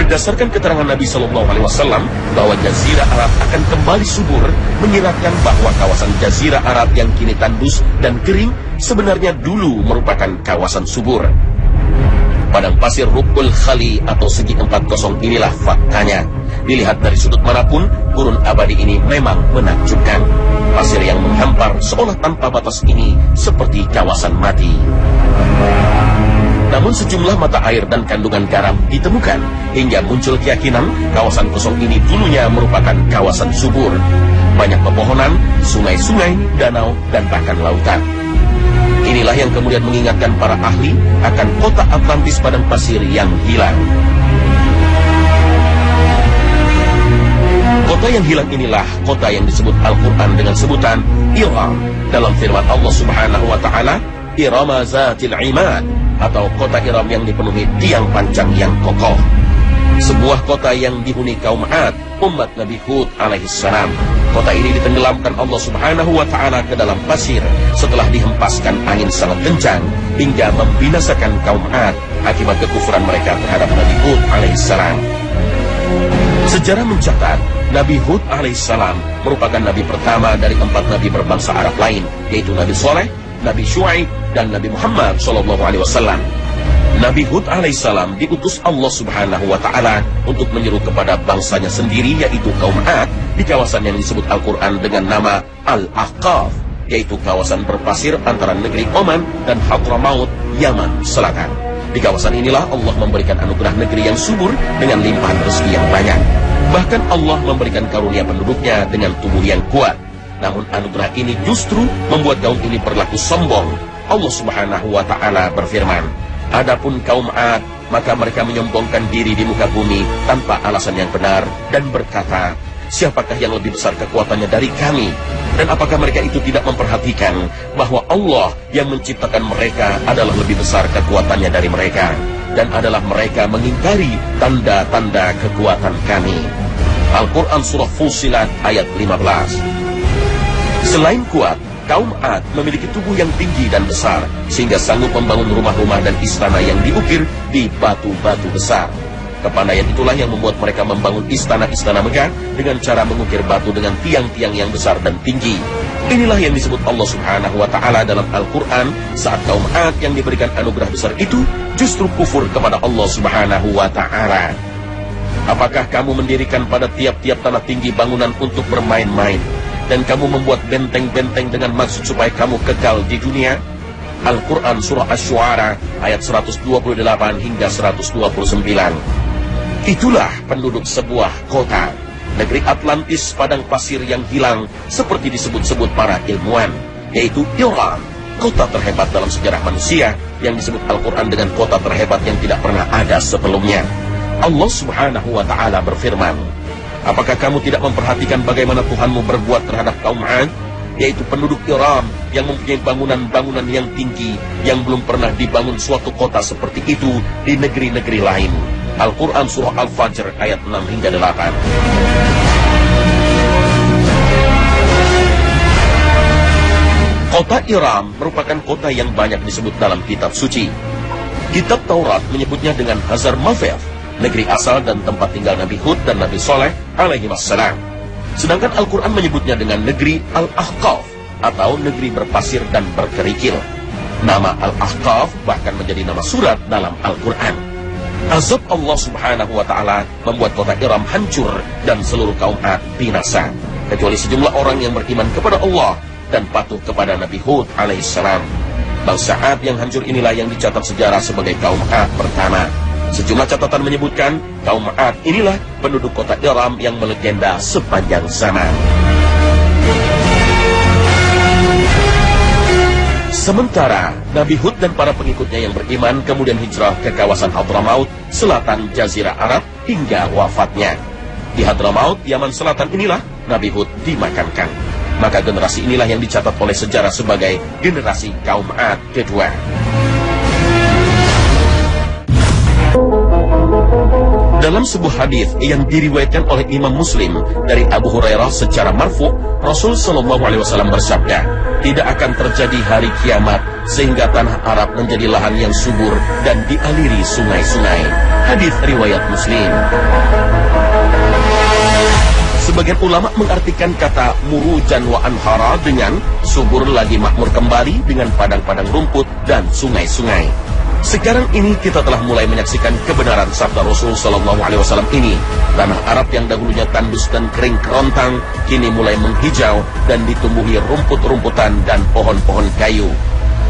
Berdasarkan keterangan Nabi Shallallahu Alaihi Wasallam bahwa Jazirah Arab akan kembali subur, menyiratkan bahwa kawasan Jazirah Arab yang kini tandus dan kering sebenarnya dulu merupakan kawasan subur. Padang pasir Rukul Khali atau segi 40 inilah faktanya. Dilihat dari sudut manapun, gurun abadi ini memang menakjubkan. Pasir yang menghampar seolah tanpa batas ini seperti kawasan mati. Namun sejumlah mata air dan kandungan garam ditemukan hingga muncul keyakinan kawasan kosong ini dulunya merupakan kawasan subur. Banyak pepohonan, sungai-sungai, danau, dan bahkan lautan. Inilah yang kemudian mengingatkan para ahli akan kota Atlantis padang pasir yang hilang. Kota yang hilang inilah kota yang disebut Al-Quran dengan sebutan Iram. Dalam firman Allah Subhanahu wa Ta'ala, Irama Zatil Imad, atau kota Iram yang dipenuhi tiang pancang yang kokoh. Sebuah kota yang dihuni kaum Ad, umat Nabi Hud alaihissalam. Kota ini ditenggelamkan Allah Subhanahu wa Ta'ala ke dalam pasir setelah dihempaskan angin sangat kencang hingga membinasakan kaum Ad akibat kekufuran mereka terhadap Nabi Hud alaihissalam. Sejarah mencatat Nabi Hud alaihissalam merupakan nabi pertama dari 4 nabi berbangsa Arab lain, yaitu Nabi Soleh, Nabi Syuaib, dan Nabi Muhammad SAW. Nabi Hud alaihissalam diutus Allah Subhanahu wa Ta'ala untuk menyeru kepada bangsanya sendiri, yaitu kaum Ad, di kawasan yang disebut Al-Quran dengan nama Al-Ahqaf, yaitu kawasan berpasir antara negeri Oman dan Hadramaut, Yaman Selatan. Di kawasan inilah Allah memberikan anugerah negeri yang subur dengan limpahan rezeki yang banyak. Bahkan Allah memberikan karunia penduduknya dengan tubuh yang kuat. Namun anugerah ini justru membuat kaum ini berlaku sombong. Allah Subhanahu wa Ta'ala berfirman, adapun kaum Ad, maka mereka menyombongkan diri di muka bumi tanpa alasan yang benar dan berkata, siapakah yang lebih besar kekuatannya dari kami? Dan apakah mereka itu tidak memperhatikan bahwa Allah yang menciptakan mereka adalah lebih besar kekuatannya dari mereka, dan adalah mereka mengingkari tanda-tanda kekuatan kami. Al-Quran Surah Fussilat ayat 15. Selain kuat, kaum Ad memiliki tubuh yang tinggi dan besar, sehingga sanggup membangun rumah-rumah dan istana yang diukir di batu-batu besar. Kepandaian itulah yang membuat mereka membangun istana-istana megah dengan cara mengukir batu dengan tiang-tiang yang besar dan tinggi. Inilah yang disebut Allah Subhanahu wa Ta'ala dalam Al-Quran saat kaum Ad yang diberikan anugerah besar itu justru kufur kepada Allah Subhanahu wa Ta'ala. Apakah kamu mendirikan pada tiap-tiap tanah tinggi bangunan untuk bermain-main, dan kamu membuat benteng-benteng dengan maksud supaya kamu kekal di dunia? Al-Quran Surah Asy-Syu'ara ayat 128 hingga 129. Itulah penduduk sebuah kota, negeri Atlantis padang pasir yang hilang seperti disebut-sebut para ilmuwan, yaitu Iram, kota terhebat dalam sejarah manusia yang disebut Al-Quran dengan kota terhebat yang tidak pernah ada sebelumnya. Allah Subhanahu wa Ta'ala berfirman, apakah kamu tidak memperhatikan bagaimana Tuhanmu berbuat terhadap kaum Ad, yaitu penduduk Iram yang mempunyai bangunan-bangunan yang tinggi yang belum pernah dibangun suatu kota seperti itu di negeri-negeri lain. Al-Quran Surah Al-Fajr ayat 6 hingga 8. Kota Iram merupakan kota yang banyak disebut dalam kitab suci. Kitab Taurat menyebutnya dengan Hazar Maveth, negeri asal dan tempat tinggal Nabi Hud dan Nabi Soleh alaihi wassalam. Sedangkan Al-Quran menyebutnya dengan negeri Al-Ahqaf atau negeri berpasir dan berkerikil. Nama Al-Ahqaf bahkan menjadi nama surat dalam Al-Quran. Azab Allah Subhanahu wa Ta'ala membuat kota Iram hancur dan seluruh kaum Ad binasa, kecuali sejumlah orang yang beriman kepada Allah dan patuh kepada Nabi Hud alaihissalam. Bangsa Ad yang hancur inilah yang dicatat sejarah sebagai kaum Ad pertama. Sejumlah catatan menyebutkan kaum Ad inilah penduduk kota Iram yang melegenda sepanjang zaman. Sementara Nabi Hud dan para pengikutnya yang beriman kemudian hijrah ke kawasan Hadramaut, selatan Jazirah Arab hingga wafatnya. Di Hadramaut, Yaman Selatan inilah Nabi Hud dimakamkan. Maka generasi inilah yang dicatat oleh sejarah sebagai generasi kaum Ad kedua. Dalam sebuah hadis yang diriwayatkan oleh Imam Muslim dari Abu Hurairah secara marfu, Rasul Shallallahu Alaihi Wasallam bersabda, tidak akan terjadi hari kiamat sehingga tanah Arab menjadi lahan yang subur dan dialiri sungai-sungai. Hadis riwayat Muslim. Sebagian ulama mengartikan kata murujan wa anhara dengan subur lagi makmur kembali dengan padang-padang rumput dan sungai-sungai. Sekarang ini kita telah mulai menyaksikan kebenaran sabda Rasul Sallallahu Alaihi Wasallam ini. Tanah Arab yang dahulunya tandus dan kering kerontang, kini mulai menghijau dan ditumbuhi rumput-rumputan dan pohon-pohon kayu.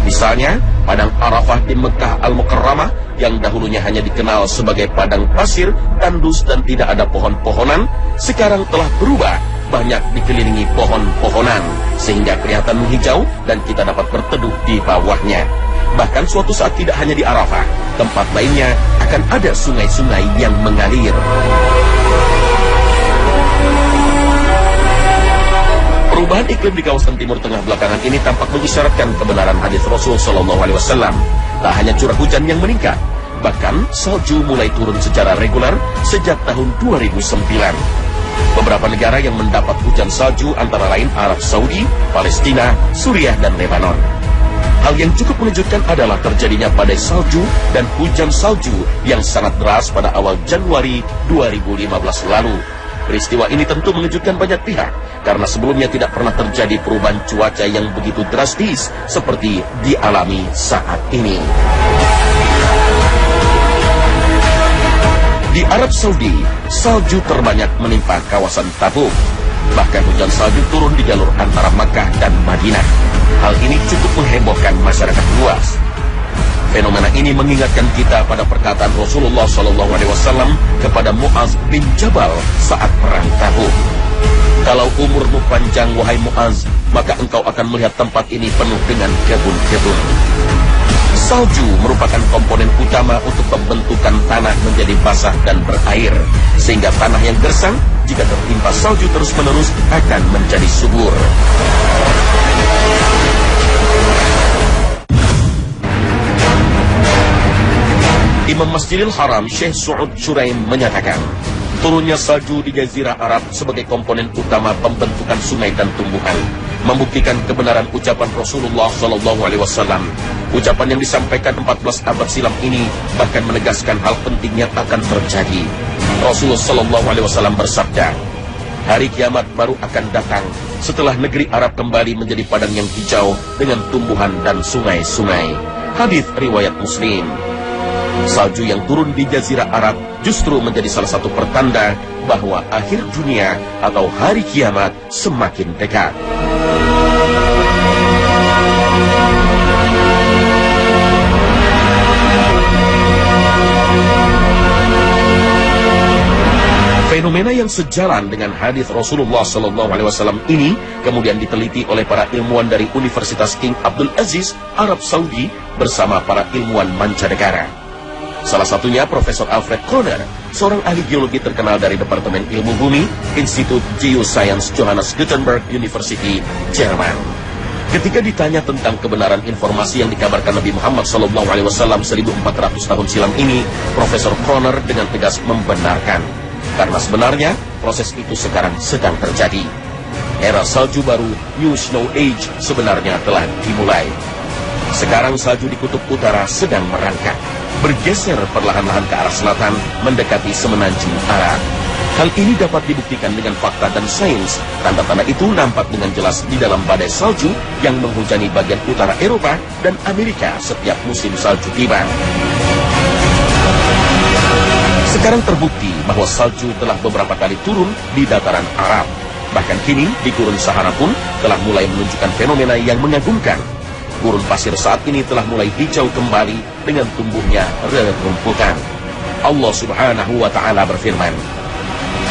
Misalnya, padang Arafah di Mekah Al-Mukarramah yang dahulunya hanya dikenal sebagai padang pasir, tandus dan tidak ada pohon-pohonan, sekarang telah berubah, banyak dikelilingi pohon-pohonan, sehingga kelihatan menghijau dan kita dapat berteduh di bawahnya. Bahkan suatu saat tidak hanya di Arafah, tempat lainnya akan ada sungai-sungai yang mengalir. Perubahan iklim di kawasan Timur Tengah belakangan ini tampak mengisyaratkan kebenaran hadis Rasul Shallallahu Alaihi Wasallam. Tak hanya curah hujan yang meningkat, bahkan salju mulai turun secara reguler sejak tahun 2009. Beberapa negara yang mendapat hujan salju antara lain Arab Saudi, Palestina, Suriah, dan Lebanon. Hal yang cukup mengejutkan adalah terjadinya badai salju dan hujan salju yang sangat deras pada awal Januari 2015 lalu. Peristiwa ini tentu mengejutkan banyak pihak, karena sebelumnya tidak pernah terjadi perubahan cuaca yang begitu drastis seperti dialami saat ini. Di Arab Saudi, salju terbanyak menimpa kawasan Tabuk. Bahkan hujan salju turun di jalur antara Makkah dan Madinah. Hal ini cukup menghebohkan masyarakat luas. Fenomena ini mengingatkan kita pada perkataan Rasulullah SAW kepada Mu'az bin Jabal saat perang Tabuk. Kalau umurmu panjang, wahai Mu'az, maka engkau akan melihat tempat ini penuh dengan kebun-kebun. Salju merupakan komponen utama untuk pembentukan tanah menjadi basah dan berair, sehingga tanah yang gersang jika tertimpa salju terus-menerus akan menjadi subur. Imam Masjidil Haram Syekh Su'ud Syuraim menyatakan, turunnya salju di Jazirah Arab sebagai komponen utama pembentukan sungai dan tumbuhan, membuktikan kebenaran ucapan Rasulullah SAW. Ucapan yang disampaikan 14 abad silam ini bahkan menegaskan hal penting yang akan terjadi. Rasulullah SAW bersabda, hari kiamat baru akan datang setelah negeri Arab kembali menjadi padang yang hijau dengan tumbuhan dan sungai-sungai. Hadis riwayat Muslim. Salju yang turun di Jazirah Arab justru menjadi salah satu pertanda bahwa akhir dunia atau hari kiamat semakin dekat. Fenomena yang sejalan dengan hadis Rasulullah SAW ini kemudian diteliti oleh para ilmuwan dari Universitas King Abdul Aziz, Arab Saudi bersama para ilmuwan mancanegara. Salah satunya Profesor Alfred Kroner, seorang ahli geologi terkenal dari Departemen Ilmu Bumi, Institut Geoscience Johannes Gutenberg University, Jerman. Ketika ditanya tentang kebenaran informasi yang dikabarkan Nabi Muhammad SAW 1400 tahun silam ini, Profesor Kroner dengan tegas membenarkan. Karena sebenarnya proses itu sekarang sedang terjadi. Era salju baru, New Snow Age, sebenarnya telah dimulai. Sekarang salju di kutub utara sedang merangkak, bergeser perlahan-lahan ke arah selatan, mendekati semenanjung Arab. Hal ini dapat dibuktikan dengan fakta dan sains. Tanda-tanda itu nampak dengan jelas di dalam badai salju yang menghujani bagian utara Eropa dan Amerika setiap musim salju tiba. Sekarang terbukti bahwa salju telah beberapa kali turun di dataran Arab. Bahkan kini di gurun Sahara pun telah mulai menunjukkan fenomena yang mengagumkan. Gurun pasir saat ini telah mulai hijau kembali dengan tumbuhnya rerumputan. Allah Subhanahu wa Ta'ala berfirman,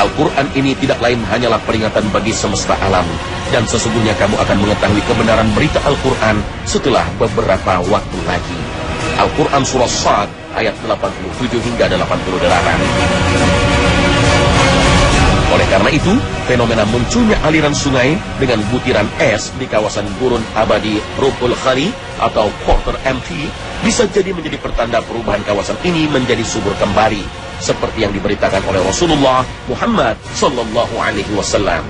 Al-Quran ini tidak lain hanyalah peringatan bagi semesta alam, dan sesungguhnya kamu akan mengetahui kebenaran berita Al-Quran setelah beberapa waktu lagi. Al-Quran Surah Sad ayat 87 hingga 88. Oleh karena itu, fenomena munculnya aliran sungai dengan butiran es di kawasan gurun abadi Rub'ul Khali atau Quarter MT bisa jadi menjadi pertanda perubahan kawasan ini menjadi subur kembali, seperti yang diberitakan oleh Rasulullah Muhammad sallallahu alaihi wasallam.